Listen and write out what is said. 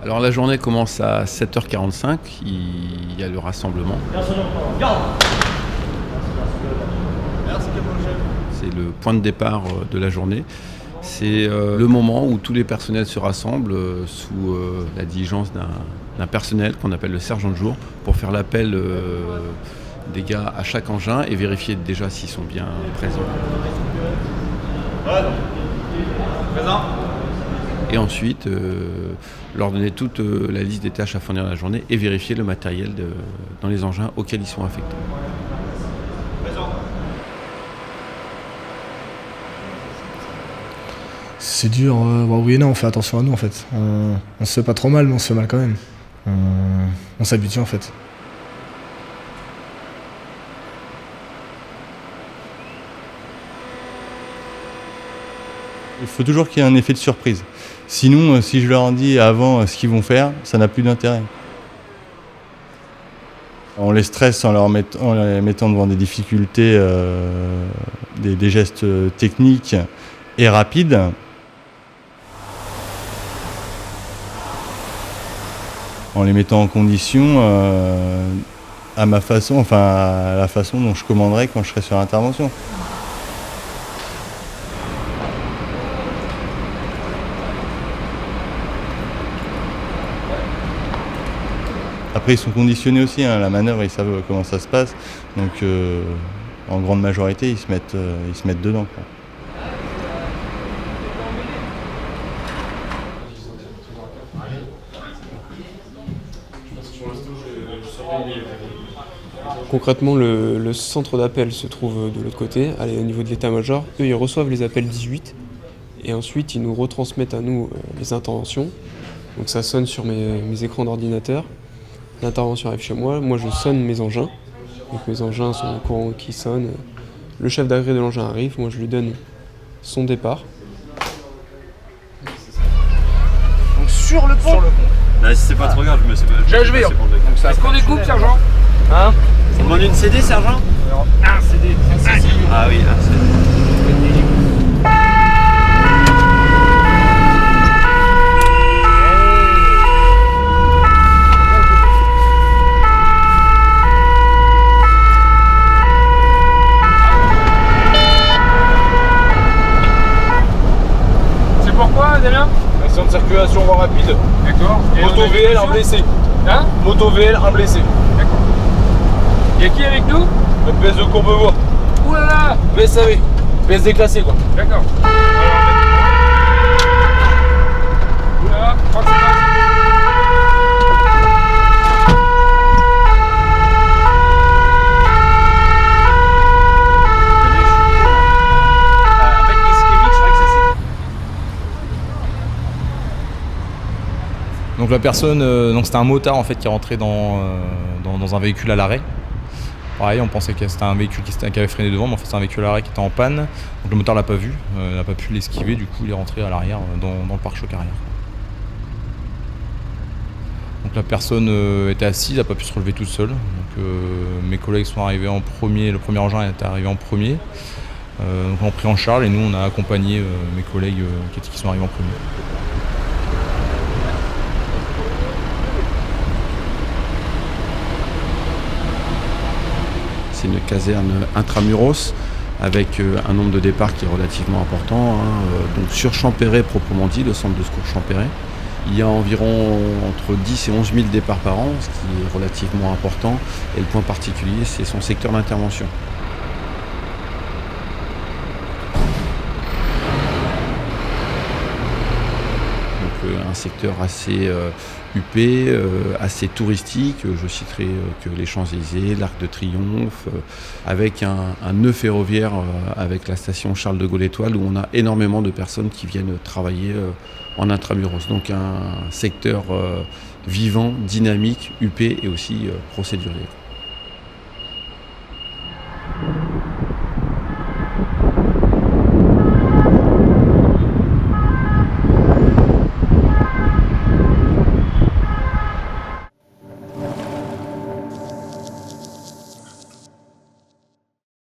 Alors la journée commence à 7h45, il y a le rassemblement. C'est le point de départ de la journée. C'est le moment où tous les personnels se rassemblent sous la diligence d'un personnel qu'on appelle le sergent de jour pour faire l'appel des gars à chaque engin et vérifier déjà s'ils sont bien présents. Présent. Et ensuite, leur donner toute la liste des tâches à fournir dans la journée et vérifier le matériel dans les engins auxquels ils sont affectés. Présent. C'est dur, oui et non, on fait attention à nous en fait. On se fait pas trop mal, mais on se fait mal quand même. On s'habitue en fait. Il faut toujours qu'il y ait un effet de surprise. Sinon, si je leur dis avant ce qu'ils vont faire, ça n'a plus d'intérêt. On les stresse en les mettant devant des difficultés, des gestes techniques et rapides. En les mettant en condition à ma façon, enfin à la façon dont je commanderais quand je serais sur l'intervention. Après, ils sont conditionnés aussi, hein, la manœuvre, ils savent comment ça se passe. Donc, en grande majorité, ils se mettent dedans, quoi. Concrètement, le centre d'appel se trouve de l'autre côté, au niveau de l'état-major. Eux, ils reçoivent les appels 18 et ensuite, ils nous retransmettent à nous les interventions. Donc ça sonne sur mes écrans d'ordinateur. L'intervention arrive chez moi, je sonne mes engins. Donc mes engins sont au courant qui sonnent. Le chef d'agré de l'engin arrive, moi je lui donne son départ. Donc sur le pont. Bah, si c'est pas trop grave, je me sais pas. Je vais. Est-ce qu'on découpe, sergent? Hein? On demande une CD, sergent? Un CD. Ah oui, un CD. C'est pourquoi, Damien? Action de circulation voie rapide. D'accord. Moto VL, un blessé. Hein? Moto VL, un blessé. D'accord. Y'a qui avec nous? Le PS de Courbevoie. Ouh là là! PSAV. PS déclassé quoi. D'accord. Ouh là là, je crois que c'est pas... Donc la personne, c'était un motard en fait qui est rentré dans un véhicule à l'arrêt. Pareil, on pensait que c'était un véhicule qui avait freiné devant, mais en fait c'est un véhicule à l'arrêt qui était en panne. Donc le motard l'a pas vu, n'a pas pu l'esquiver, du coup il est rentré à l'arrière dans le pare-choc arrière. Donc la personne était assise, n'a pas pu se relever toute seule. Donc mes collègues sont arrivés en premier, le premier engin est arrivé en premier. Donc on a pris en charge et nous on a accompagné mes collègues qui sont arrivés en premier. C'est une caserne intramuros avec un nombre de départs qui est relativement important. Donc sur Champéret proprement dit, le centre de secours Champéret, il y a environ entre 10 et 11 000 départs par an, ce qui est relativement important. Et le point particulier, c'est son secteur d'intervention. Un secteur assez huppé, assez touristique. Je citerai que les Champs-Élysées, l'Arc de Triomphe, avec un nœud ferroviaire avec la station Charles de Gaulle-Étoile où on a énormément de personnes qui viennent travailler en intramuros. Donc un secteur vivant, dynamique, huppé et aussi procédurier.